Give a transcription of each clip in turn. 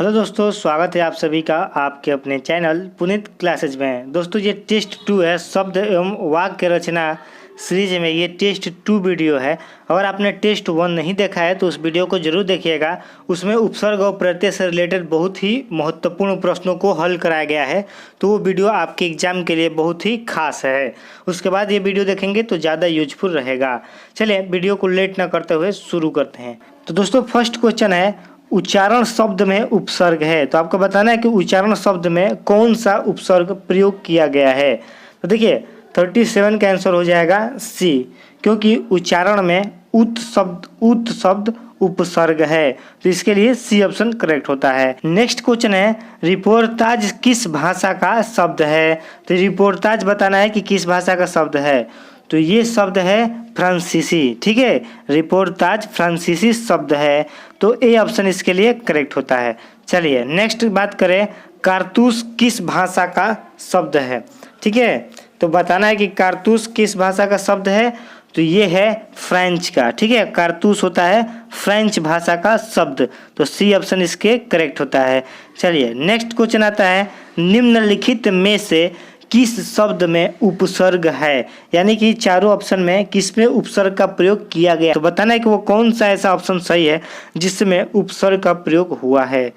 Hello दोस्तों, स्वागत है आप सभी का आपके अपने चैनल पुनीत क्लासेज में। दोस्तों ये टेस्ट 2 है, शब्द एवं वाक्य रचना सीरीज में ये टेस्ट 2 वीडियो है। अगर आपने टेस्ट 1 नहीं देखा है तो उस वीडियो को जरूर देखिएगा। उसमें उपसर्ग और प्रत्यय से रिलेटेड बहुत ही महत्वपूर्ण प्रश्नों को हल कराया गया है, तो वो वीडियो आपके एग्जाम के लिए बहुत ही खास है। उसके बाद ये वीडियो देखेंगे तो ज़्यादा यूजफुल रहेगा। चलिए वीडियो को लेट ना करते हुए शुरू करते हैं। तो दोस्तों फर्स्ट क्वेश्चन है, उच्चारण शब्द में उपसर्ग है, तो आपको बताना है कि उच्चारण शब्द में कौन सा उपसर्ग प्रयोग किया गया है। तो देखिए 37 का आंसर हो जाएगा सी, क्योंकि उच्चारण में उत शब्द उपसर्ग है, तो इसके लिए सी ऑप्शन करेक्ट होता है। नेक्स्ट क्वेश्चन है, रिपोर्टाज किस भाषा का शब्द है। तो रिपोर्टाज बताना है कि किस भाषा का शब्द है, तो ये शब्द है फ्रांसीसी। ठीक है, रिपोर्टाज फ्रांसीसी शब्द है, तो ए ऑप्शन इसके लिए करेक्ट होता है। चलिए नेक्स्ट बात करें, कारतूस किस भाषा का शब्द है। ठीक है, तो बताना है कि कारतूस किस भाषा का शब्द है, तो ये है फ्रेंच का। ठीक है, कारतूस होता है फ्रेंच भाषा का शब्द, तो सी ऑप्शन इसके करेक्ट होता है। चलिए नेक्स्ट क्वेश्चन आता है, निम्नलिखित में से किस शब्द में उपसर्ग है, यानी कि चारों ऑप्शन में किस में उपसर्ग का प्रयोग किया गया, तो बताना है कि वो कौन सा ऐसा ऑप्शन सही है जिसमें उपसर्ग का प्रयोग हुआ है।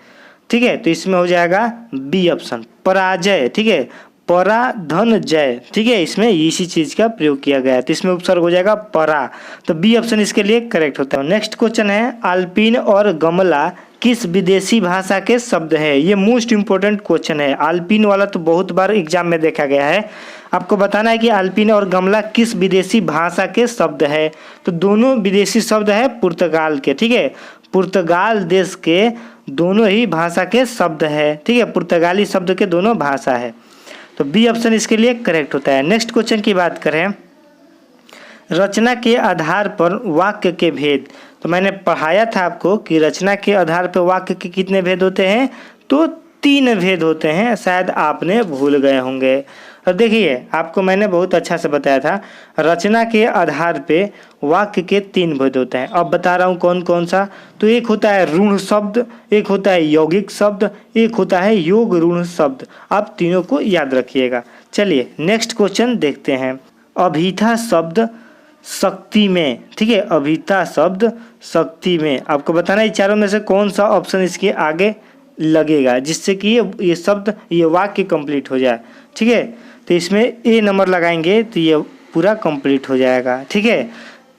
ठीक है, तो इसमें हो जाएगा बी ऑप्शन, पराजय। ठीक है, परा धन जय। ठीक है, इसमें इसी चीज का प्रयोग किया गया है, तो इसमें उपसर्ग हो जाएगा परा, तो बी ऑप्शन इसके लिए करेक्ट होता है। नेक्स्ट क्वेश्चन है, आल्पिन और गमला किस विदेशी भाषा के शब्द है। ये मोस्ट इंपोर्टेंट क्वेश्चन है, आल्पिन वाला तो बहुत बार एग्जाम में देखा गया है। आपको बताना है कि आल्पिन और गमला किस विदेशी भाषा के शब्द है, तो दोनों विदेशी शब्द है पुर्तगाल के। ठीक है, पुर्तगाल देश के दोनों ही भाषा के शब्द है। ठीक है, पुर्तगाली शब्द के दोनों भाषा है, तो बी ऑप्शन इसके लिए करेक्ट होता है। नेक्स्ट क्वेश्चन की बात करें, रचना के आधार पर वाक्य के भेद, तो मैंने पढ़ाया था आपको कि रचना के आधार पर वाक्य के कितने भेद होते हैं, तो 3 भेद होते हैं, शायद आपने भूल गए होंगे। और देखिए आपको मैंने बहुत अच्छा से बताया था, रचना के आधार पे वाक्य के 3 भेद होते हैं। अब बता रहा हूँ कौन कौन सा, तो एक होता है ऋण शब्द, एक होता है यौगिक शब्द, एक होता है योग ऋण शब्द। आप तीनों को याद रखिएगा। चलिए नेक्स्ट क्वेश्चन देखते हैं, अभिथा शब्द शक्ति में। ठीक है, अभिथा शब्द शक्ति में, आपको बताना है चारों में से कौन सा ऑप्शन इसके आगे लगेगा जिससे कि ये शब्द ये वाक्य कंप्लीट हो जाए। ठीक है, तो इसमें ए नंबर लगाएंगे तो ये पूरा कंप्लीट हो जाएगा। ठीक है,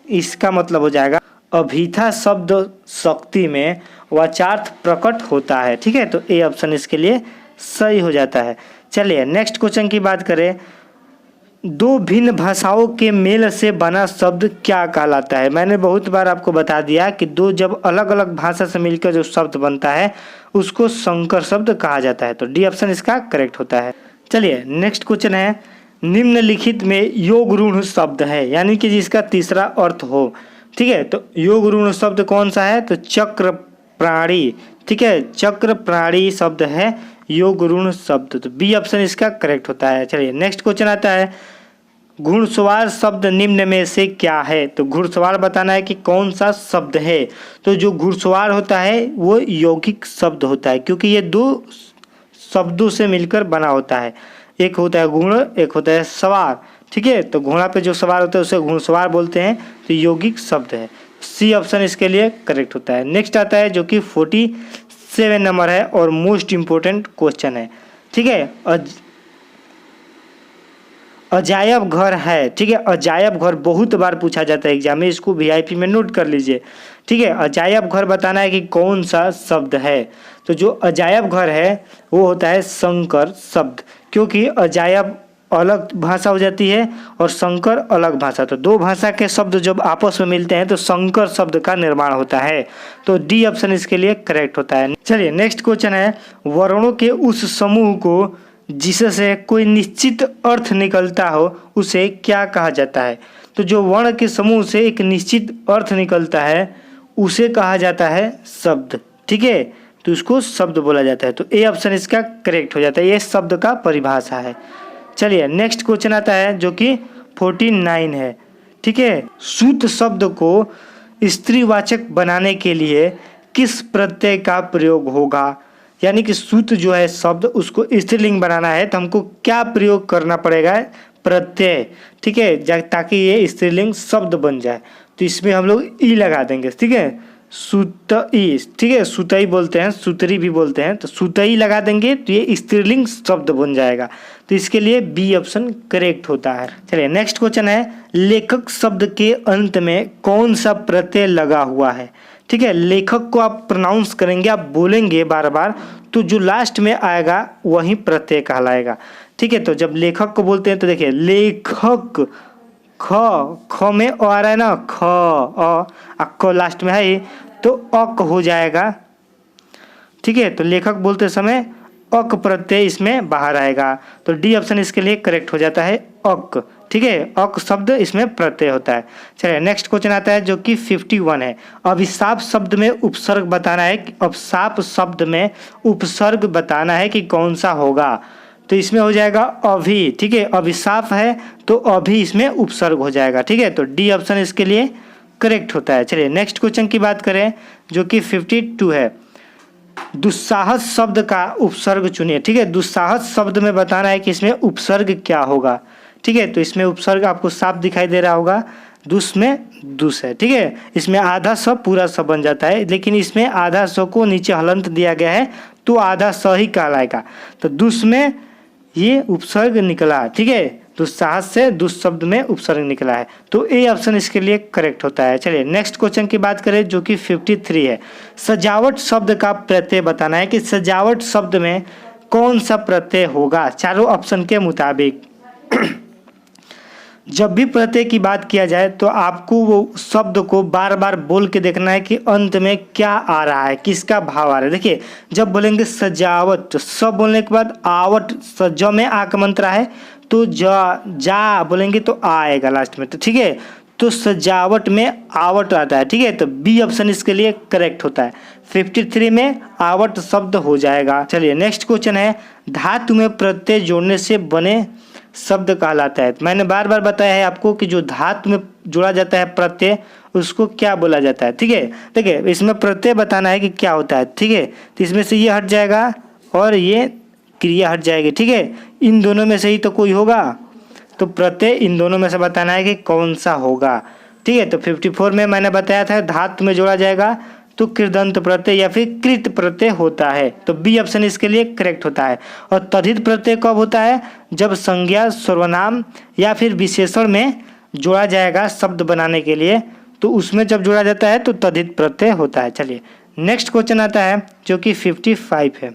इसका मतलब हो जाएगा अभिथा शब्द शक्ति में वाचार्थ प्रकट होता है। ठीक है, तो ए ऑप्शन इसके लिए सही हो जाता है। चलिए नेक्स्ट क्वेश्चन की बात करें, 2 भिन्न भाषाओं के मेल से बना शब्द क्या कहलाता है। मैंने बहुत बार आपको बता दिया कि 2 जब अलग अलग भाषा से मिलकर जो शब्द बनता है उसको संकर शब्द कहा जाता है, तो डी ऑप्शन इसका करेक्ट होता है। चलिए नेक्स्ट क्वेश्चन है, निम्नलिखित में योग ऋण शब्द है, यानी कि जिसका तीसरा अर्थ हो। ठीक है, तो योग ऋण शब्द कौन सा है, तो चक्र प्राणी। ठीक है, चक्र प्राणी शब्द है योग ऋण शब्द, तो बी ऑप्शन इसका करेक्ट होता है। चलिए नेक्स्ट क्वेश्चन आता है, घुड़सवार शब्द निम्न में से क्या है। तो घुड़सवार बताना है कि कौन सा शब्द है, तो जो घुड़सवार होता है वो यौगिक शब्द होता है, क्योंकि ये 2 शब्दों से मिलकर बना होता है, एक होता है घुड़, एक होता है सवार। ठीक है, तो घोड़ा पे जो सवार होता है उसे घुड़सवार बोलते हैं, तो यौगिक शब्द है, सी ऑप्शन इसके लिए करेक्ट होता है। नेक्स्ट आता है जो कि 47 नंबर है और मोस्ट इंपोर्टेंट क्वेश्चन है। ठीक है, अजायब घर है। ठीक है, अजायब घर बहुत बार पूछा जाता है एग्जाम में, इसको वीआईपी में नोट कर लीजिए। ठीक है, अजायब घर बताना है कि कौन सा शब्द है, तो जो अजायब घर है वो होता है संकर शब्द, क्योंकि अजायब अलग भाषा हो जाती है और संकर अलग भाषा, तो 2 भाषा के शब्द जब आपस में मिलते हैं तो संकर शब्द का निर्माण होता है, तो डी ऑप्शन इसके लिए करेक्ट होता है। चलिए नेक्स्ट क्वेश्चन है, वर्णों के उस समूह को जिससे कोई निश्चित अर्थ निकलता हो उसे क्या कहा जाता है। तो जो वर्ण के समूह से एक निश्चित अर्थ निकलता है उसे कहा जाता है शब्द। ठीक है, तो उसको शब्द बोला जाता है, तो ए ऑप्शन इसका करेक्ट हो जाता है, ये शब्द का परिभाषा है। चलिए नेक्स्ट क्वेश्चन आता है जो कि 49 है। ठीक है, सूत शब्द को स्त्रीवाचक बनाने के लिए किस प्रत्यय का प्रयोग होगा। यानी कि सूत जो है शब्द उसको स्त्रीलिंग बनाना है तो हमको क्या प्रयोग करना पड़ेगा, प्रत्यय, ठीक है, ताकि ये स्त्रीलिंग शब्द बन जाए। तो इसमें हम लोग ई लगा देंगे, ठीक है, सुतई, ठीक है, सुतई बोलते हैं, सुतरी भी बोलते हैं, तो सुतई लगा देंगे तो ये स्त्रीलिंग शब्द बन जाएगा। तो इसके लिए बी ऑप्शन करेक्ट होता है। चलिए नेक्स्ट क्वेश्चन है, लेखक शब्द के अंत में कौन सा प्रत्यय लगा हुआ है, ठीक है। लेखक को आप प्रोनाउंस करेंगे, आप बोलेंगे बार बार, तो जो लास्ट में आएगा वही प्रत्यय कहलाएगा, ठीक है। तो जब लेखक को बोलते हैं तो देखिए लेखक, ख में अ आ रहा है ना, ख क लास्ट में है तो अक हो जाएगा, ठीक है। तो लेखक बोलते समय अक प्रत्यय इसमें बाहर आएगा, तो डी ऑप्शन इसके लिए करेक्ट हो जाता है, अक, ठीक है, अक शब्द इसमें प्रत्यय होता है। चलिए नेक्स्ट क्वेश्चन आता है जो कि 51 है। अभिशाप शब्द में उपसर्ग बताना है, अभिशाप शब्द में उपसर्ग बताना है कि कौन सा होगा। तो इसमें हो जाएगा अभी, ठीक है, अभिशाप है तो अभी इसमें उपसर्ग हो जाएगा, ठीक है। तो डी ऑप्शन इसके लिए करेक्ट होता है। चलिए नेक्स्ट क्वेश्चन की बात करें जो कि 52 है। दुस्साहस शब्द का उपसर्ग चुनिए, ठीक है। दुस्साहस शब्द में बताना है कि इसमें उपसर्ग क्या होगा, ठीक है। तो इसमें उपसर्ग आपको साफ दिखाई दे रहा होगा, दुस में दुस है, ठीक है। इसमें आधा स पूरा स बन जाता है, लेकिन इसमें आधा स को नीचे हलंत दिया गया है तो आधा स ही कहलाएगा। तो दुस में ये उपसर्ग निकला, ठीक है, दुस्साहस से दुस शब्द में उपसर्ग निकला है, तो ए ऑप्शन इसके लिए करेक्ट होता है। चलिए नेक्स्ट क्वेश्चन की बात करें जो कि 53 है। सजावट शब्द का प्रत्यय बताना है कि सजावट शब्द में कौन सा प्रत्यय होगा चारों ऑप्शन के मुताबिक। जब भी प्रत्यय की बात किया जाए तो आपको वो शब्द को बार बार बोल के देखना है कि अंत में क्या आ रहा है, किसका भाव आ रहा है। देखिए जब बोलेंगे सजावट तो स बोलने के बाद आवट, ज में आ का मंत्रा है तो जा बोलेंगे तो आ आएगा लास्ट में, तो ठीक है। तो सजावट में आवट आता है, ठीक है। तो बी ऑप्शन इसके लिए करेक्ट होता है, 53 में आवट शब्द हो जाएगा। चलिए नेक्स्ट क्वेश्चन है, धातु में प्रत्यय जोड़ने से बने शब्द कहलाता है। मैंने बार बार बताया है आपको कि जो धातु में जोड़ा जाता है प्रत्यय उसको क्या बोला जाता है, ठीक है। देखिए इसमें प्रत्यय बताना है कि क्या होता है, ठीक है। तो इसमें से ये हट जाएगा और ये क्रिया हट जाएगी, ठीक है। इन दोनों में से ही तो कोई होगा, तो प्रत्यय इन दोनों में से बताना है कि कौन सा होगा, ठीक है। तो 54 में मैंने बताया था धातु में जोड़ा जाएगा तो कृदंत प्रत्यय या फिर कृत प्रत्यय होता है, तो बी ऑप्शन इसके लिए करेक्ट होता है। और तद्धित प्रत्यय कब होता है, जब संज्ञा सर्वनाम या फिर विशेषण में जोड़ा जाएगा शब्द बनाने के लिए, तो उसमें जब जोड़ा जाता है तो तद्धित प्रत्यय होता है। चलिए नेक्स्ट क्वेश्चन आता है जो कि 55 है।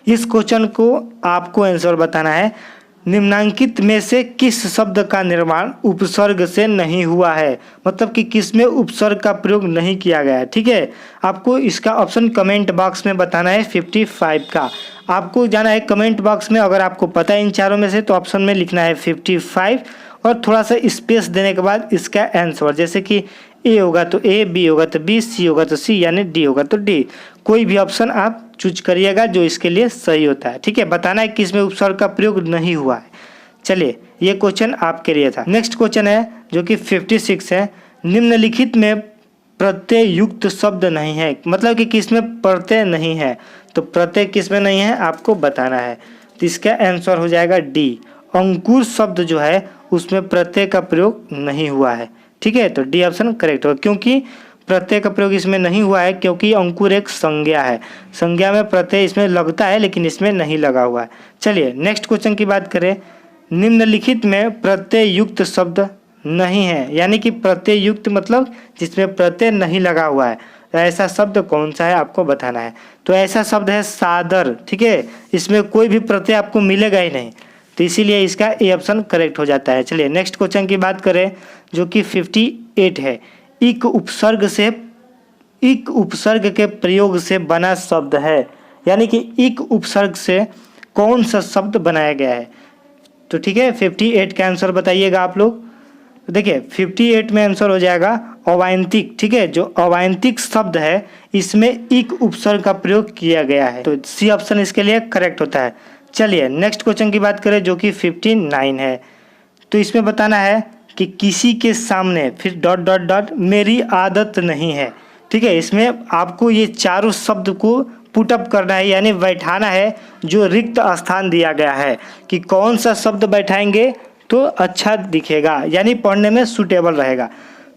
इस क्वेश्चन को आपको आंसर बताना है, निम्नांकित में से किस शब्द का निर्माण उपसर्ग से नहीं हुआ है, मतलब कि किस में उपसर्ग का प्रयोग नहीं किया गया है, ठीक है। आपको इसका ऑप्शन कमेंट बॉक्स में बताना है। 55 का आपको जाना है कमेंट बॉक्स में, अगर आपको पता है इन चारों में से तो ऑप्शन में लिखना है 55 और थोड़ा सा स्पेस देने के बाद इसका आंसर, जैसे कि ए होगा तो ए, बी होगा तो बी, सी होगा तो सी, यानी डी होगा तो डी, कोई भी ऑप्शन आप चूज करिएगा जो इसके लिए सही होता है, ठीक है। बताना है कि इसमें उपसर्ग का प्रयोग नहीं हुआ है। चलिए ये क्वेश्चन आपके लिए था। नेक्स्ट क्वेश्चन है जो कि 56 है। निम्नलिखित में प्रत्यय युक्त शब्द नहीं है, मतलब कि किसमें प्रत्यय नहीं है, तो प्रत्यय किसमें नहीं है आपको बताना है। तो इसका आंसर हो जाएगा डी, अंकुर शब्द जो है उसमें प्रत्यय का प्रयोग नहीं हुआ है, ठीक है। तो डी ऑप्शन करेक्ट होगा, क्योंकि प्रत्यय का प्रयोग इसमें नहीं हुआ है क्योंकि अंकुर एक संज्ञा है, संज्ञा में प्रत्यय इसमें लगता है लेकिन इसमें नहीं लगा हुआ है। चलिए नेक्स्ट क्वेश्चन की बात करें। निम्नलिखित में प्रत्यय युक्त शब्द नहीं है, यानी कि प्रत्यय युक्त मतलब जिसमें प्रत्यय नहीं लगा हुआ है, ऐसा शब्द कौन सा है आपको बताना है। तो ऐसा शब्द है सादर, ठीक है, इसमें कोई भी प्रत्यय आपको मिलेगा ही नहीं, तो इसीलिए इसका ए ऑप्शन करेक्ट हो जाता है। चलिए नेक्स्ट क्वेश्चन की बात करें जो कि 58 है। इक उपसर्ग के प्रयोग से बना शब्द है, यानी कि इक उपसर्ग से कौन सा शब्द बनाया गया है, तो ठीक है 58 का आंसर बताइएगा आप लोग। तो देखिए 58 में आंसर हो जाएगा अवांतिक, ठीक है। जो अवांतिक शब्द है इसमें इक उपसर्ग का प्रयोग किया गया है, तो सी ऑप्शन इसके लिए करेक्ट होता है। चलिए नेक्स्ट क्वेश्चन की बात करें जो कि 59 है। तो इसमें बताना है कि किसी के सामने फिर डॉट डॉट डॉट मेरी आदत नहीं है, ठीक है। इसमें आपको ये चारों शब्द को पुटअप करना है यानी बैठाना है जो रिक्त स्थान दिया गया है कि कौन सा शब्द बैठाएंगे तो अच्छा दिखेगा यानी पढ़ने में सूटेबल रहेगा।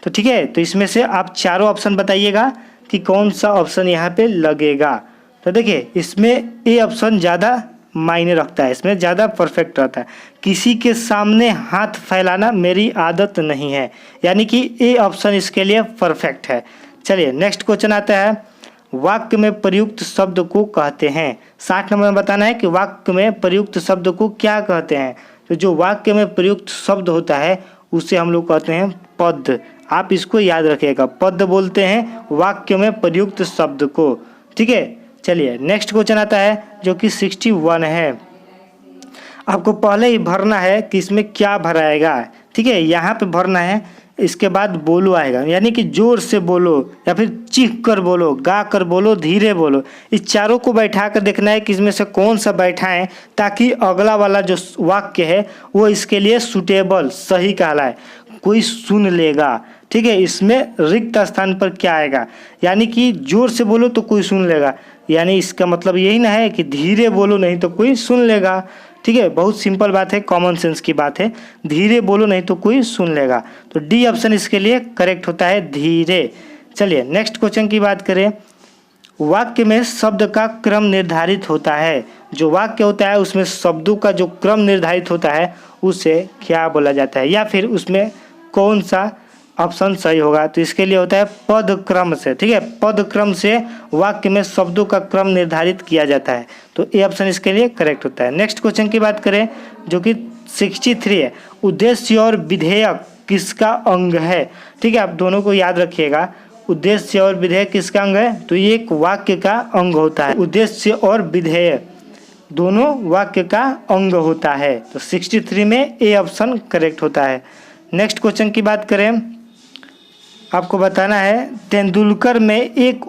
तो ठीक है, तो इसमें से आप चारों ऑप्शन बताइएगा कि कौन सा ऑप्शन यहाँ पे लगेगा। तो देखिए इसमें ए ऑप्शन ज़्यादा मायने रखता है, इसमें ज़्यादा परफेक्ट रहता है। किसी के सामने हाथ फैलाना मेरी आदत नहीं है, यानी कि ए ऑप्शन इसके लिए परफेक्ट है। चलिए नेक्स्ट क्वेश्चन आता है, वाक्य में प्रयुक्त शब्द को कहते हैं। 60 नंबर में बताना है कि वाक्य में प्रयुक्त शब्द को क्या कहते हैं। तो जो वाक्य में प्रयुक्त शब्द होता है उसे हम लोग कहते हैं पद। आप इसको याद रखिएगा, पद बोलते हैं वाक्य में प्रयुक्त शब्द को। ठीक है, चलिए नेक्स्ट क्वेश्चन आता है जो कि 61 है। आपको पहले ही भरना है कि इसमें क्या भराएगा। ठीक है, यहाँ पे भरना है, इसके बाद बोलो आएगा, यानी कि जोर से बोलो या फिर चीख कर बोलो, गा कर बोलो, धीरे बोलो। इस चारों को बैठा कर देखना है कि इसमें से कौन सा बैठाएं ताकि अगला वाला जो वाक्य है वो इसके लिए सूटेबल सही कहलाए, कोई सुन लेगा। ठीक है, इसमें रिक्त स्थान पर क्या आएगा, यानी कि जोर से बोलो तो कोई सुन लेगा, यानी इसका मतलब यही ना है कि धीरे बोलो नहीं तो कोई सुन लेगा। ठीक है, बहुत सिंपल बात है, कॉमन सेंस की बात है, धीरे बोलो नहीं तो कोई सुन लेगा। तो डी ऑप्शन इसके लिए करेक्ट होता है, धीरे। चलिए नेक्स्ट क्वेश्चन की बात करें, वाक्य में शब्द का क्रम निर्धारित होता है। जो वाक्य होता है उसमें शब्दों का जो क्रम निर्धारित होता है उसे क्या बोला जाता है, या फिर उसमें कौन सा ऑप्शन सही होगा। तो इसके लिए होता है पद क्रम से। ठीक है, पद क्रम से वाक्य में शब्दों का क्रम निर्धारित किया जाता है, तो ए ऑप्शन इसके लिए करेक्ट होता है। नेक्स्ट क्वेश्चन की बात करें जो कि 63 है, उद्देश्य और विधेयक किसका अंग है। ठीक है, आप दोनों को याद रखिएगा, उद्देश्य और विधेयक किसका अंग है, तो ये एक वाक्य का अंग होता है। उद्देश्य और विधेयक दोनों वाक्य का अंग होता है, तो 63 में ए ऑप्शन करेक्ट होता है। नेक्स्ट क्वेश्चन की बात करें, आपको बताना है तेंदुलकर ने एक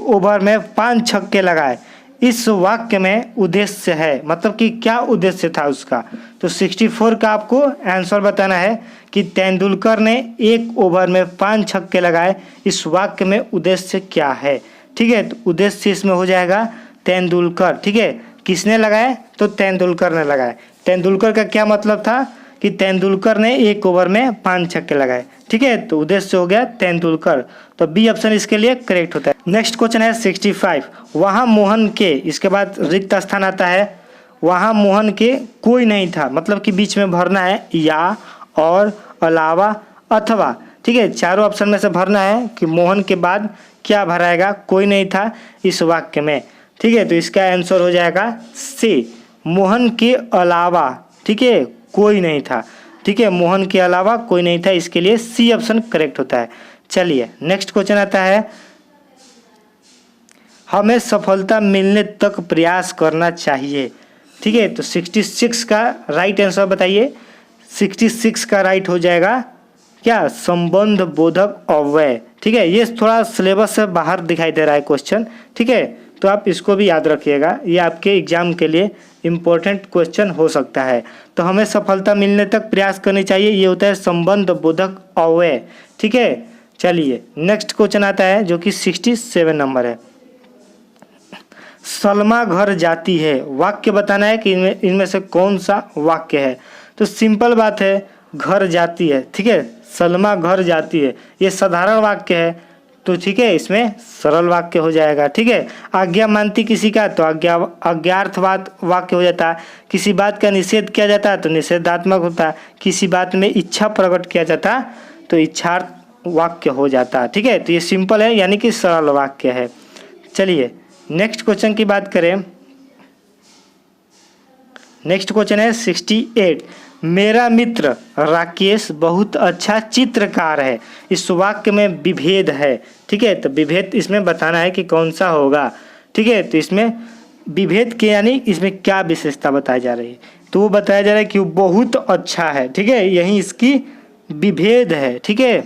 ओवर में 5 छक्के लगाए। इस वाक्य में उद्देश्य है, मतलब कि क्या उद्देश्य था उसका। तो 64 का आपको आंसर बताना है कि तेंदुलकर ने एक ओवर में 5 छक्के लगाए, इस वाक्य में उद्देश्य क्या है। ठीक है, तो उद्देश्य इसमें हो जाएगा तेंदुलकर। ठीक है, किसने लगाए, तो तेंदुलकर ने लगाए। तेंदुलकर का क्या मतलब था कि तेंदुलकर ने एक ओवर में 5 छक्के लगाए। ठीक है, तो उद्देश्य हो गया तेंदुलकर, तो बी ऑप्शन इसके लिए करेक्ट होता है। नेक्स्ट क्वेश्चन है 65, वहाँ मोहन के, इसके बाद रिक्त स्थान आता है, वहाँ मोहन के कोई नहीं था, मतलब कि बीच में भरना है या, और, अलावा, अथवा। ठीक है, चारों ऑप्शन में से भरना है कि मोहन के बाद क्या भराएगा, कोई नहीं था इस वाक्य में। ठीक है, तो इसका आंसर हो जाएगा सी, मोहन के अलावा। ठीक है, कोई नहीं था। ठीक है, मोहन के अलावा कोई नहीं था, इसके लिए सी ऑप्शन करेक्ट होता है। चलिए नेक्स्ट क्वेश्चन आता है, हमें सफलता मिलने तक प्रयास करना चाहिए। ठीक है, तो 66 का राइट आंसर बताइए। 66 का राइट हो जाएगा क्या, संबंध बोधक अव्यय। ठीक है, ये थोड़ा सिलेबस से बाहर दिखाई दे रहा है क्वेश्चन। ठीक है, तो आप इसको भी याद रखिएगा, ये आपके एग्जाम के लिए इम्पोर्टेंट क्वेश्चन हो सकता है। तो हमें सफलता मिलने तक प्रयास करनी चाहिए, ये होता है संबंध बोधक अव्यय। ठीक है, चलिए नेक्स्ट क्वेश्चन आता है जो कि 67 नंबर है, सलमा घर जाती है। वाक्य बताना है कि इनमें से कौन सा वाक्य है। तो सिंपल बात है, घर जाती है। ठीक है, सलमा घर जाती है, ये साधारण वाक्य है, तो ठीक है इसमें सरल वाक्य हो जाएगा। ठीक है, आज्ञा मानती किसी का, तो अज्ञार्थवाद वाक्य हो जाता है। किसी बात का निषेध किया जाता है तो निषेधात्मक होता है। किसी बात में इच्छा प्रकट किया जाता तो इच्छार्थ वाक्य हो जाता है। ठीक है, तो ये सिंपल है, यानी कि सरल वाक्य है। चलिए नेक्स्ट क्वेश्चन की बात करें, नेक्स्ट क्वेश्चन है 68, मेरा मित्र राकेश बहुत अच्छा चित्रकार है। इस वाक्य में विभेद है। ठीक है, तो विभेद इसमें बताना है कि कौन सा होगा। ठीक है, तो इसमें विभेद के यानी इसमें क्या विशेषता बताई जा रही है, तो वो बताया जा रहा है कि वो बहुत अच्छा है। ठीक है, यही इसकी विभेद है। ठीक है,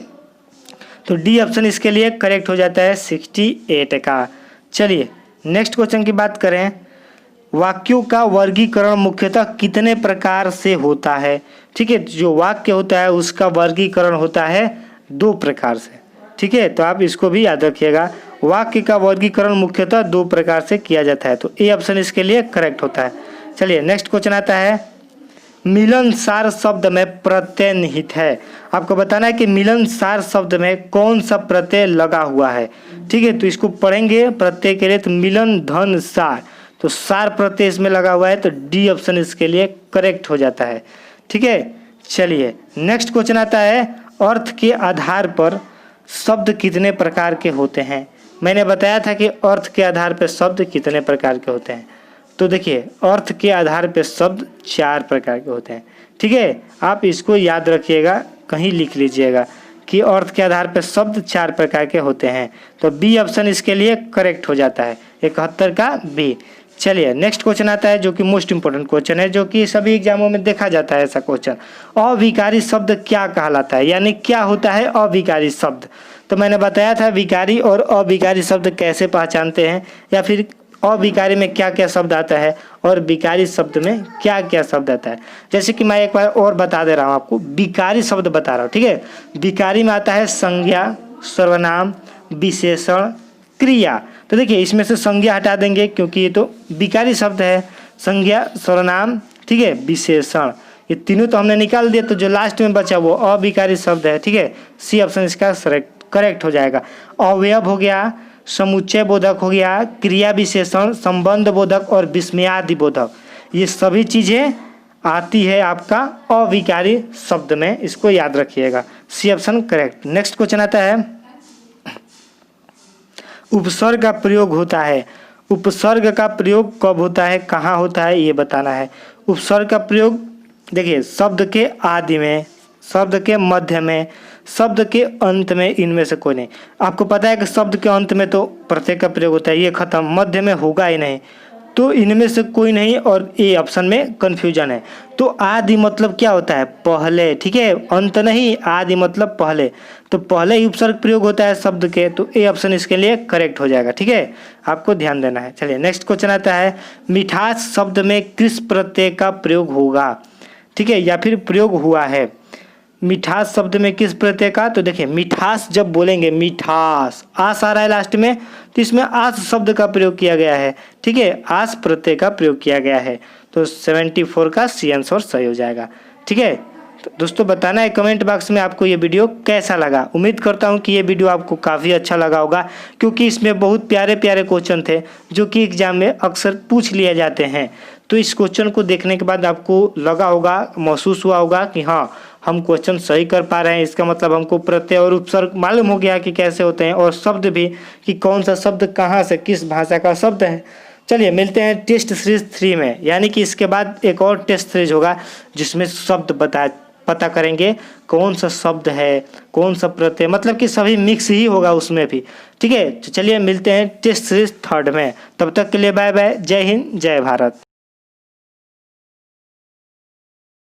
तो डी ऑप्शन इसके लिए करेक्ट हो जाता है 68 का। चलिए नेक्स्ट क्वेश्चन की बात करें, वाक्यों का वर्गीकरण मुख्यतः कितने प्रकार से होता है। ठीक है, जो वाक्य होता है उसका वर्गीकरण होता है 2 प्रकार से। ठीक है, तो आप इसको भी याद रखिएगा, वाक्य का वर्गीकरण मुख्यतः दो प्रकार से किया जाता है। तो ए ऑप्शन इसके लिए करेक्ट होता है। चलिए नेक्स्ट क्वेश्चन आता है, मिलनसार शब्द में प्रत्यय निहित है। आपको बताना है कि मिलनसार शब्द में कौन सा प्रत्यय लगा हुआ है। ठीक है, तो इसको पढ़ेंगे प्रत्यय के लिए। तो मिलन धन सार, तो सार प्रत्यय इसमें लगा हुआ है, तो डी ऑप्शन इसके लिए करेक्ट हो जाता है। ठीक है, चलिए नेक्स्ट क्वेश्चन आता है, अर्थ के आधार पर शब्द कितने प्रकार के होते हैं। मैंने बताया था कि अर्थ के आधार पर शब्द कितने प्रकार के होते हैं। तो देखिए, अर्थ के आधार पर शब्द 4 प्रकार के होते हैं। ठीक है, आप इसको याद रखिएगा, कहीं लिख लीजिएगा कि अर्थ के आधार पर शब्द 4 प्रकार के होते हैं। तो बी ऑप्शन इसके लिए करेक्ट हो जाता है, 71 का बी। चलिए नेक्स्ट क्वेश्चन आता है जो कि मोस्ट इंपोर्टेंट क्वेश्चन है, जो कि सभी एग्जामों में देखा जाता है ऐसा क्वेश्चन। अविकारी शब्द क्या कहलाता है, यानी क्या होता है अविकारी शब्द। तो मैंने बताया था विकारी और अविकारी शब्द कैसे पहचानते हैं, या फिर अविकारी में क्या क्या शब्द आता है और विकारी शब्द में क्या क्या शब्द आता है। जैसे कि मैं एक बार और बता दे रहा हूँ आपको, विकारी शब्द बता रहा हूँ। ठीक है, विकारी में आता है संज्ञा, सर्वनाम, विशेषण, क्रिया। तो देखिए, इसमें से संज्ञा हटा देंगे क्योंकि ये तो विकारी शब्द है। संज्ञा, सर्वनाम, ठीक है, विशेषण, ये तीनों तो हमने निकाल दिया। तो जो लास्ट में बचा वो अविकारी शब्द है। ठीक है, सी ऑप्शन इसका करेक्ट हो जाएगा। अवयव हो गया, समुच्चय बोधक हो गया, क्रिया विशेषण, संबंध बोधक और विस्मयादि बोधक, ये सभी चीजें आती है आपका अविकारी शब्द में। इसको याद रखिएगा, C option correct. Next question आता है, उपसर्ग का प्रयोग होता है। उपसर्ग का प्रयोग कब होता है, कहाँ होता है, ये बताना है। उपसर्ग का प्रयोग देखिए, शब्द के आदि में, शब्द के मध्य में, शब्द के अंत में, इनमें से कोई नहीं। आपको पता है कि शब्द के अंत में तो प्रत्यय का प्रयोग होता है, ये खत्म, मध्य में होगा ही नहीं, तो इनमें से कोई नहीं, और ए ऑप्शन में कंफ्यूजन है। तो आदि मतलब क्या होता है, पहले। ठीक है, अंत नहीं, आदि मतलब पहले, तो पहले ही उपसर्ग प्रयोग होता है शब्द के, तो ए ऑप्शन इसके लिए करेक्ट हो जाएगा। ठीक है, आपको ध्यान देना है। चलिए नेक्स्ट क्वेश्चन आता है, मिठास शब्द में किस प्रत्यय का प्रयोग होगा। ठीक है, या फिर प्रयोग हुआ है। मिठास शब्द में किस प्रत्यय का, तो देखिए, मिठास जब बोलेंगे, मिठास, आस आ रहा है लास्ट में, तो इसमें आस शब्द का प्रयोग किया गया है। ठीक है, आस प्रत्यय का प्रयोग किया गया है। तो 74 का सी आंसर सही हो जाएगा। ठीक है, तो दोस्तों बताना है कमेंट बॉक्स में आपको ये वीडियो कैसा लगा। उम्मीद करता हूँ कि ये वीडियो आपको काफ़ी अच्छा लगा होगा, क्योंकि इसमें बहुत प्यारे प्यारे क्वेश्चन थे जो कि एग्जाम में अक्सर पूछ लिए जाते हैं। तो इस क्वेश्चन को देखने के बाद आपको लगा होगा, महसूस हुआ होगा कि हाँ, हम क्वेश्चन सही कर पा रहे हैं। इसका मतलब हमको प्रत्यय और उपसर्ग मालूम हो गया कि कैसे होते हैं, और शब्द भी कि कौन सा शब्द कहाँ से किस भाषा का शब्द है। चलिए मिलते हैं टेस्ट सीरीज 3 में, यानी कि इसके बाद एक और टेस्ट सीरीज होगा जिसमें शब्द पता करेंगे कौन सा शब्द है, कौन सा प्रत्यय, मतलब कि सभी मिक्स ही होगा उसमें भी। ठीक है, तो चलिए मिलते हैं टेस्ट सीरीज 3 में। तब तक के लिए बाय बाय, जय हिंद, जय भारत।